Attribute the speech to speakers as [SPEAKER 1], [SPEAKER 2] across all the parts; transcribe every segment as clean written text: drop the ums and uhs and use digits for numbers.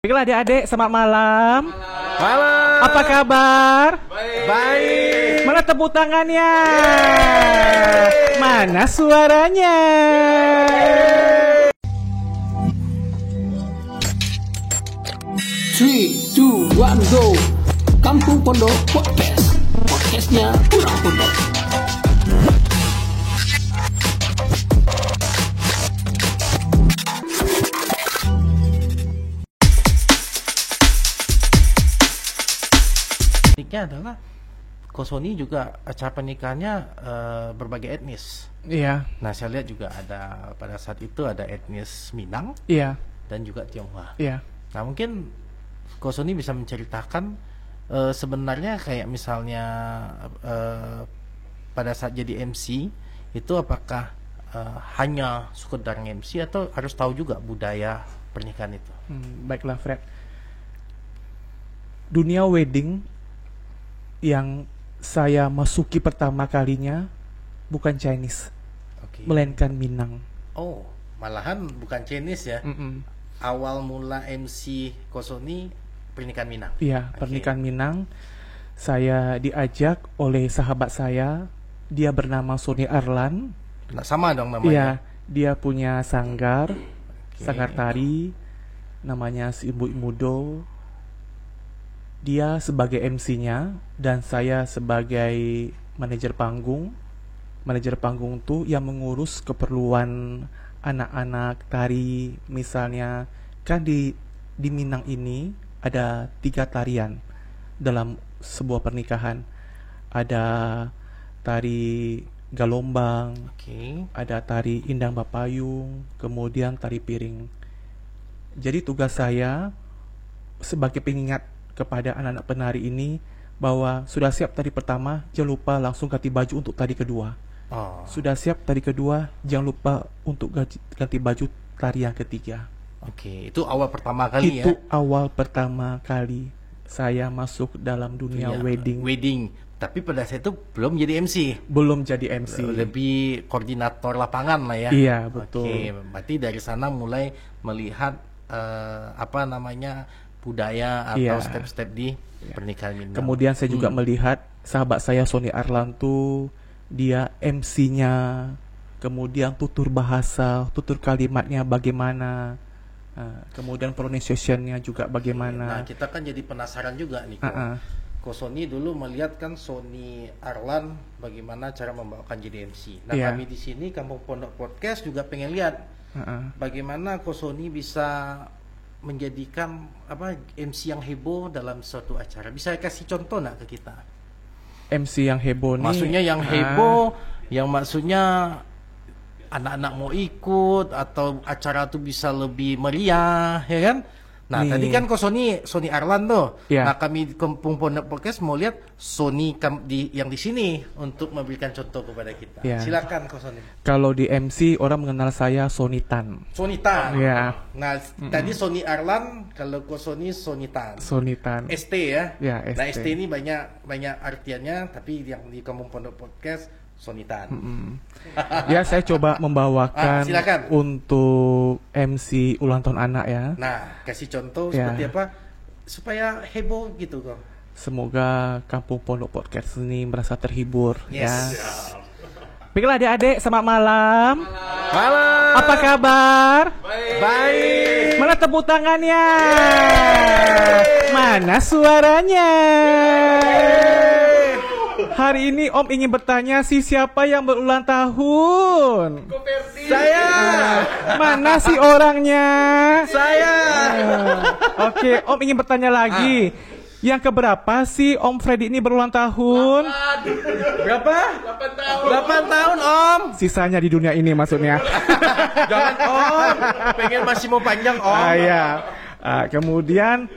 [SPEAKER 1] Baiklah adik-adik, selamat malam.
[SPEAKER 2] Malam.
[SPEAKER 1] Apa kabar?
[SPEAKER 2] Baik.
[SPEAKER 1] Mana tepuk tangannya? Mana suaranya?
[SPEAKER 3] Three, two, one, go. Kampung Pondok Podcast. Podcastnya kurang pondok.
[SPEAKER 2] Uniknya adalah Kosoni juga acara pernikahannya berbagai etnis.
[SPEAKER 1] Iya,
[SPEAKER 2] Nah, saya lihat juga ada pada saat itu ada etnis Minang
[SPEAKER 1] iya,
[SPEAKER 2] dan juga Tionghoa.
[SPEAKER 1] iya.
[SPEAKER 2] Nah, mungkin Kosoni bisa menceritakan sebenarnya kayak misalnya pada saat jadi MC itu apakah hanya sekedar MC atau harus tahu juga budaya pernikahan itu?
[SPEAKER 1] Baiklah Fred. Dunia wedding yang saya masuki pertama kalinya bukan Chinese,
[SPEAKER 2] Oke.
[SPEAKER 1] melainkan Minang.
[SPEAKER 2] Oh, malahan bukan Chinese ya. Awal mula MC Kosoni pernikahan Minang.
[SPEAKER 1] Iya,
[SPEAKER 2] Oke.
[SPEAKER 1] pernikahan Minang. Saya diajak oleh sahabat saya, dia bernama Sony Arlan.
[SPEAKER 2] Nah, sama dong
[SPEAKER 1] Iya,
[SPEAKER 2] namanya.
[SPEAKER 1] dia punya sanggar tari, namanya si Ibu Imudo. Dia sebagai MC-nya dan saya sebagai manajer panggung. Manajer panggung tuh yang mengurus keperluan anak-anak tari. Misalnya kan di Minang ini ada 3 tarian dalam sebuah pernikahan. Ada tari galombang,
[SPEAKER 2] Oke.
[SPEAKER 1] ada tari indang bapayung, kemudian tari piring. Jadi tugas saya sebagai pengingat kepada anak-anak penari ini bahwa sudah siap tari pertama, jangan lupa langsung ganti baju untuk tari kedua.
[SPEAKER 2] Oh.
[SPEAKER 1] Sudah siap tari kedua, jangan lupa untuk ganti baju tari yang ketiga.
[SPEAKER 2] Oke, itu awal pertama kali
[SPEAKER 1] Itu
[SPEAKER 2] ya.
[SPEAKER 1] awal pertama kali saya masuk dalam dunia
[SPEAKER 2] Iya,
[SPEAKER 1] wedding.
[SPEAKER 2] Tapi pada saat itu belum jadi MC.
[SPEAKER 1] Belum jadi MC.
[SPEAKER 2] Lebih koordinator lapangan lah ya.
[SPEAKER 1] Iya, betul.
[SPEAKER 2] Oke, berarti dari sana mulai melihat budaya atau
[SPEAKER 1] Iya.
[SPEAKER 2] step-step di pernikahan Minang.
[SPEAKER 1] Kemudian saya juga melihat sahabat saya Sony Arlan tuh dia MC-nya, kemudian tutur bahasa, tutur kalimatnya bagaimana, kemudian pronunciation-nya juga
[SPEAKER 2] Nah,
[SPEAKER 1] bagaimana.
[SPEAKER 2] kita kan jadi penasaran juga nih Ko Sony dulu melihat kan Sony Arlan bagaimana cara membawakan jadi MC. Nah,
[SPEAKER 1] Iya.
[SPEAKER 2] kami di sini Kampung Pondok Podcast juga pengen lihat bagaimana Ko Sony bisa menjadikan MC yang heboh dalam suatu acara. Bisa kasih contoh nggak ke kita?
[SPEAKER 1] MC yang heboh nih.
[SPEAKER 2] Maksudnya yang heboh, yang maksudnya anak-anak mau ikut atau acara tuh bisa lebih meriah, ya kan? Nah,
[SPEAKER 1] Nih.
[SPEAKER 2] tadi kan kok Sony Arlan tuh.
[SPEAKER 1] Iya.
[SPEAKER 2] Nah, kami di Kampung Pondok Podcast mau lihat Sony yang di sini untuk memberikan contoh kepada kita.
[SPEAKER 1] Iya.
[SPEAKER 2] Silakan kok Sony.
[SPEAKER 1] Kalau di MC orang mengenal saya Sony Tan.
[SPEAKER 2] Sony Tan.
[SPEAKER 1] Iya.
[SPEAKER 2] Nah, tadi Sony Arlan, kalau kok Sony Tan.
[SPEAKER 1] Sony Tan.
[SPEAKER 2] ST ya.
[SPEAKER 1] Ya,
[SPEAKER 2] Nah,
[SPEAKER 1] ST.
[SPEAKER 2] ST ini banyak artiannya, tapi yang di Kampung Pondok Podcast Sony Tan.
[SPEAKER 1] Ya, saya coba membawakan
[SPEAKER 2] silakan.
[SPEAKER 1] untuk MC ulang tahun anak ya.
[SPEAKER 2] Nah, kasih contoh
[SPEAKER 1] Ya.
[SPEAKER 2] seperti apa supaya heboh gitu kok.
[SPEAKER 1] Semoga Kampung Pondok Podcast ini merasa terhibur ya.
[SPEAKER 2] Yes.
[SPEAKER 1] Baiklah adik-adik, selamat malam.
[SPEAKER 2] Malam.
[SPEAKER 1] Apa kabar?
[SPEAKER 2] Baik.
[SPEAKER 1] Mana tepuk tangannya? Mana suaranya? Hari ini Om ingin bertanya siapa yang berulang tahun?
[SPEAKER 2] Saya.
[SPEAKER 1] Mana sih orangnya?
[SPEAKER 2] Saya.
[SPEAKER 1] Oke, Om ingin bertanya lagi. Yang keberapa sih Om Freddy ini berulang tahun?
[SPEAKER 2] Berapa? 8 tahun, Om.
[SPEAKER 1] Sisanya di dunia ini maksudnya.
[SPEAKER 2] Jangan, Om. Pengen masih mau panjang, Om.
[SPEAKER 1] Iya. Kemudian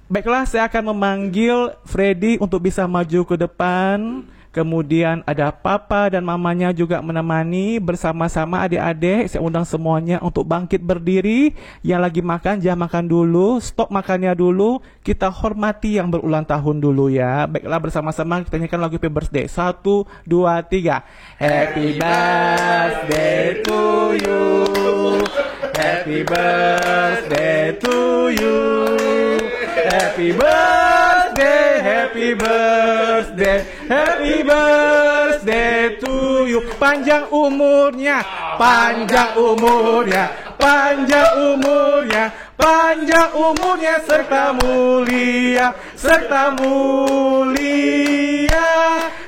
[SPEAKER 1] baiklah, saya akan memanggil Freddy untuk bisa maju ke depan. Kemudian ada papa dan mamanya juga menemani bersama-sama adik-adik. Saya undang semuanya untuk bangkit berdiri. Yang lagi makan jangan makan dulu, stop makannya dulu. Kita hormati yang berulang tahun dulu ya. Baiklah, bersama-sama kita nyanyikan lagu Happy Birthday. 1, 2, 3. Happy birthday to you. Happy Happy birthday to you. Happy birthday, happy birthday, happy birthday to you. Panjang umurnya, panjang umurnya, panjang umurnya, panjang umurnya serta mulia, serta mulia,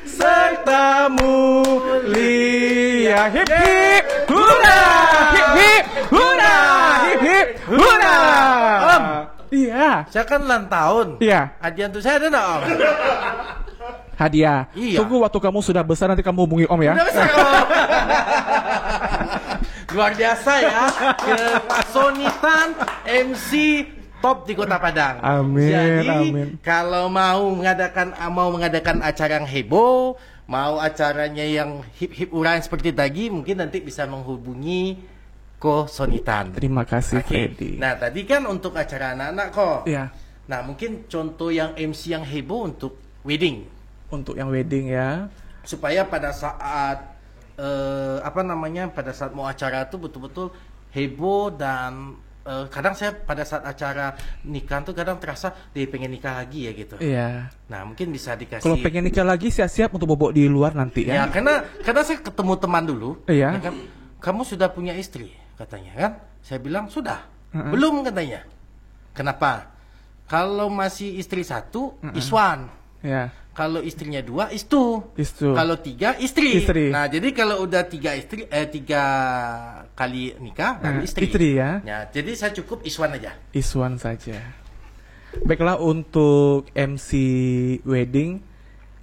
[SPEAKER 1] serta mulia. Hip hip hura, hip hip hura, hip hip hura.
[SPEAKER 2] Om,
[SPEAKER 1] Iya.
[SPEAKER 2] saya kan ulang tahun.
[SPEAKER 1] Iya.
[SPEAKER 2] Hadiah untuk saya ada nggak, Om?
[SPEAKER 1] Hadiah.
[SPEAKER 2] Iya.
[SPEAKER 1] Tunggu waktu kamu sudah besar nanti kamu hubungi Om ya.
[SPEAKER 2] Udah besar, Om. Luar biasa ya. Kesonitan MC top di Kota Padang.
[SPEAKER 1] Amin,
[SPEAKER 2] Jadi
[SPEAKER 1] amin.
[SPEAKER 2] kalau mau mengadakan acara yang heboh, mau acaranya yang hip-hip urang seperti tadi, mungkin nanti bisa menghubungi Kesonitan.
[SPEAKER 1] Terima kasih
[SPEAKER 2] Oke.
[SPEAKER 1] Freddy.
[SPEAKER 2] Nah, tadi kan untuk acara anak-anak kok.
[SPEAKER 1] Iya.
[SPEAKER 2] Nah, mungkin contoh yang MC yang heboh untuk wedding.
[SPEAKER 1] Untuk yang wedding ya.
[SPEAKER 2] Supaya pada saat pada saat mau acara itu betul-betul heboh dan kadang saya pada saat acara nikah tuh kadang terasa dia pengen nikah lagi ya gitu.
[SPEAKER 1] Iya.
[SPEAKER 2] Nah, mungkin bisa dikasih.
[SPEAKER 1] Kalau pengen nikah lagi siap-siap untuk bobok di luar nanti
[SPEAKER 2] ya,
[SPEAKER 1] ya.
[SPEAKER 2] karena saya ketemu teman dulu.
[SPEAKER 1] Iya.
[SPEAKER 2] Ya kan, kamu sudah punya istri katanya kan? Saya bilang sudah. Belum katanya. Kenapa? Kalau masih istri satu, iswan.
[SPEAKER 1] Ya.
[SPEAKER 2] Kalau istrinya dua, istu.
[SPEAKER 1] Istu.
[SPEAKER 2] Kalau tiga, istri.
[SPEAKER 1] Istri.
[SPEAKER 2] Nah, jadi kalau udah tiga kali nikah, baru istri.
[SPEAKER 1] Istri ya.
[SPEAKER 2] Jadi saya cukup iswan aja.
[SPEAKER 1] Iswan saja. Baiklah untuk MC wedding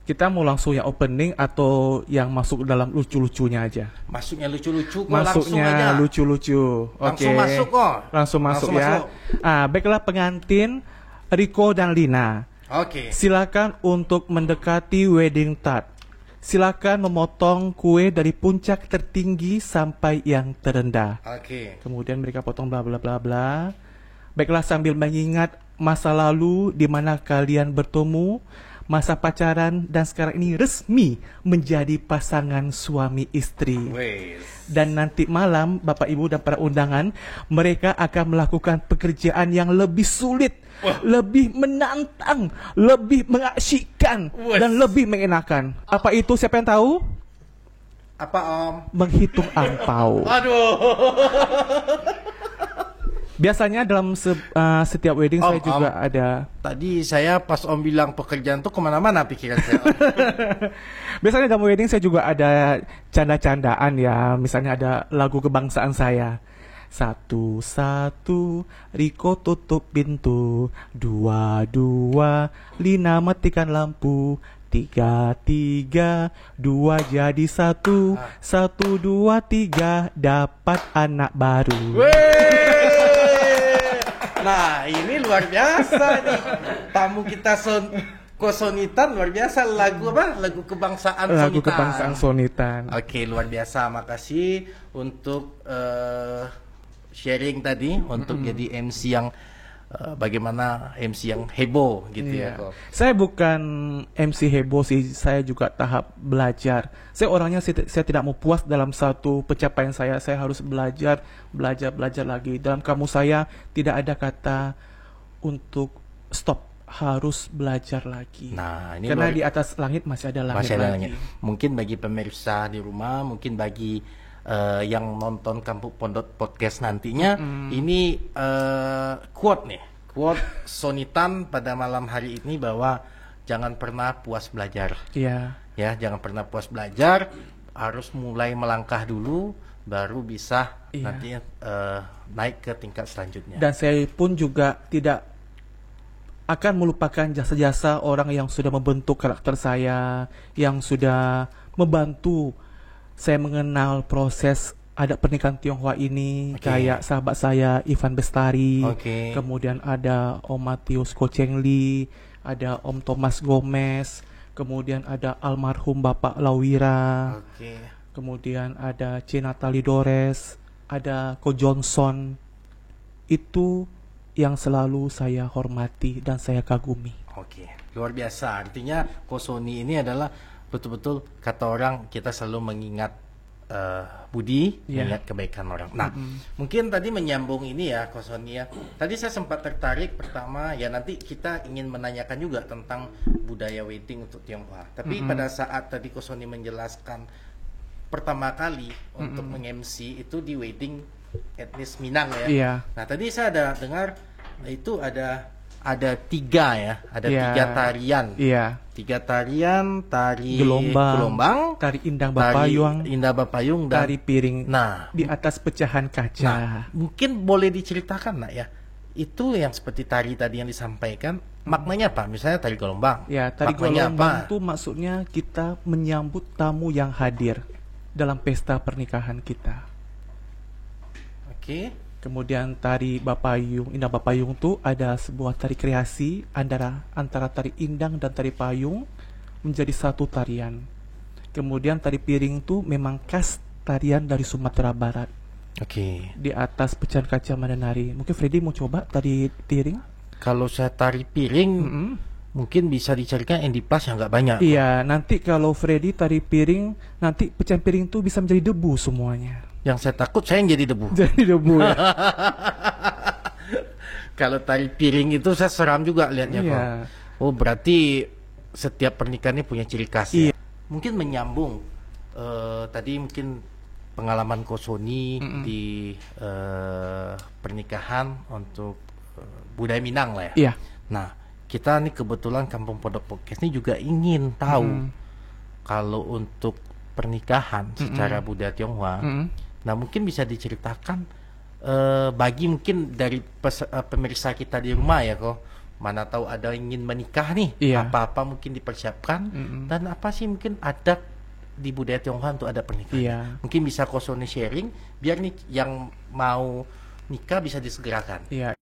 [SPEAKER 1] kita mau langsung yang opening atau yang masuk dalam lucu-lucunya aja?
[SPEAKER 2] Masuknya lucu-lucu kok, langsung aja.
[SPEAKER 1] Masuknya lucu-lucu.
[SPEAKER 2] Langsung
[SPEAKER 1] Oke.
[SPEAKER 2] masuk kok.
[SPEAKER 1] Langsung masuk ya. Baiklah pengantin Rico dan Lina.
[SPEAKER 2] Oke.
[SPEAKER 1] Silakan untuk mendekati wedding tart. Silakan memotong kue dari puncak tertinggi sampai yang terendah.
[SPEAKER 2] Oke.
[SPEAKER 1] Kemudian mereka potong bla bla bla bla. Baiklah sambil mengingat masa lalu di mana kalian bertemu, masa pacaran dan sekarang ini resmi menjadi pasangan suami istri.
[SPEAKER 2] Wes.
[SPEAKER 1] Dan nanti malam Bapak Ibu dan para undangan, mereka akan melakukan pekerjaan yang lebih sulit, lebih menantang, lebih mengasyikkan dan lebih mengenakan. Apa itu siapa yang tahu?
[SPEAKER 2] Apa, Om?
[SPEAKER 1] Menghitung angpau.
[SPEAKER 2] Aduh.
[SPEAKER 1] Biasanya dalam setiap wedding saya juga ada.
[SPEAKER 2] Tadi saya pas Om bilang pekerjaan tuh kemana-mana pikiran saya.
[SPEAKER 1] Biasanya dalam wedding saya juga ada canda-candaan ya. Misalnya ada lagu kebangsaan saya. 1, 1, Rico tutup pintu. 2, 2, Lina matikan lampu. 3, 3, 2 jadi 1. 1, 2, 3 dapat anak baru.
[SPEAKER 2] Nah, ini luar biasa nih. Tamu kita Kesonitan luar biasa. Lagu apa? Lagu kebangsaan
[SPEAKER 1] Lagu
[SPEAKER 2] Sonitan.
[SPEAKER 1] kebangsaan Sonitan.
[SPEAKER 2] Oke, luar biasa. Makasih untuk sharing tadi untuk jadi MC yang bagaimana MC yang heboh gitu ya. Kok.
[SPEAKER 1] Saya bukan MC heboh sih, saya juga tahap belajar. Saya orangnya saya tidak mau puas dalam satu pencapaian saya harus belajar lagi. Dalam kamus saya tidak ada kata untuk stop, harus belajar lagi.
[SPEAKER 2] Nah, ini
[SPEAKER 1] karena di atas langit masih ada langit lagi.
[SPEAKER 2] Mungkin bagi pemirsa di rumah, mungkin bagi yang nonton Kampung Pondok Podcast nantinya, ini quote Sonitan pada malam hari ini bahwa jangan pernah puas belajar.
[SPEAKER 1] Iya.
[SPEAKER 2] Ya, jangan pernah puas belajar, harus mulai melangkah dulu, baru bisa nanti naik ke tingkat selanjutnya.
[SPEAKER 1] Dan saya pun juga tidak akan melupakan jasa-jasa orang yang sudah membentuk karakter saya, yang sudah membantu saya mengenal proses ada pernikahan Tionghoa ini, kayak sahabat saya Ivan Bestari, kemudian ada Om Matius Koceng Lee, ada Om Thomas Gomez, kemudian ada almarhum Bapak Lawira, kemudian ada C. Natali Dores, ada Ko Johnson. Itu yang selalu saya hormati dan saya kagumi.
[SPEAKER 2] Oke, luar biasa. Artinya Ko Soni ini adalah betul-betul kata orang kita selalu mengingat budi,
[SPEAKER 1] Iya.
[SPEAKER 2] mengingat kebaikan orang. Nah, mungkin tadi menyambung ini ya, Ko Sony ya. Tadi saya sempat tertarik pertama ya, nanti kita ingin menanyakan juga tentang budaya wedding untuk Tionghoa. Tapi pada saat tadi Ko Sony menjelaskan pertama kali untuk meng-MC itu di wedding etnis Minang ya.
[SPEAKER 1] Iya.
[SPEAKER 2] Nah, tadi saya ada dengar itu ada 3 ya, ada
[SPEAKER 1] Iya.
[SPEAKER 2] 3 tarian.
[SPEAKER 1] Iya.
[SPEAKER 2] 3 tarian, tari
[SPEAKER 1] Gelombang, tari Indang Bapayung,
[SPEAKER 2] tari Indah Bapayung, dan
[SPEAKER 1] tari piring
[SPEAKER 2] nah,
[SPEAKER 1] di atas pecahan kaca.
[SPEAKER 2] nah, mungkin boleh diceritakan nak ya, itu yang seperti tari tadi yang disampaikan, maknanya apa? Misalnya tari gelombang.
[SPEAKER 1] Ya, tari
[SPEAKER 2] Maknanya
[SPEAKER 1] gelombang
[SPEAKER 2] apa?
[SPEAKER 1] itu maksudnya kita menyambut tamu yang hadir dalam pesta pernikahan kita.
[SPEAKER 2] Oke.
[SPEAKER 1] Kemudian tari Bapayung, Indang Bapayung itu ada sebuah tari kreasi antara tari Indang dan tari Payung menjadi satu tarian. Kemudian tari piring itu memang khas tarian dari Sumatera Barat.
[SPEAKER 2] Oke.
[SPEAKER 1] Di atas pecahan kaca menari. Mungkin Freddy mau coba tari piring?
[SPEAKER 2] Kalau saya tari piring, mungkin bisa dicarikan yang di plus yang nggak banyak.
[SPEAKER 1] Iya, nanti kalau Freddy tari piring, nanti pecahan piring itu bisa menjadi debu semuanya.
[SPEAKER 2] Yang saya takut saya yang jadi debu.
[SPEAKER 1] Jadi debu ya.
[SPEAKER 2] Kalau tari piring itu saya seram juga lihatnya
[SPEAKER 1] Iya.
[SPEAKER 2] kok. Oh, berarti setiap pernikahan ini punya ciri khas ya.
[SPEAKER 1] Iya.
[SPEAKER 2] Mungkin menyambung tadi mungkin pengalaman Ko Sony di pernikahan untuk budaya Minang lah ya.
[SPEAKER 1] Iya.
[SPEAKER 2] Nah, kita nih kebetulan Kampung Pondok Podcast ini juga ingin tahu kalau untuk pernikahan secara budaya Tionghoa. Nah, mungkin bisa diceritakan bagi mungkin dari pemirsa kita di rumah ya kok, mana tahu ada yang ingin menikah nih,
[SPEAKER 1] Iya.
[SPEAKER 2] apa-apa mungkin dipersiapkan dan apa sih mungkin adat di budaya Tionghoa untuk ada pernikahan.
[SPEAKER 1] Iya.
[SPEAKER 2] Mungkin bisa Ko Sony sharing biar nih yang mau nikah bisa disegerakan.
[SPEAKER 1] Iya.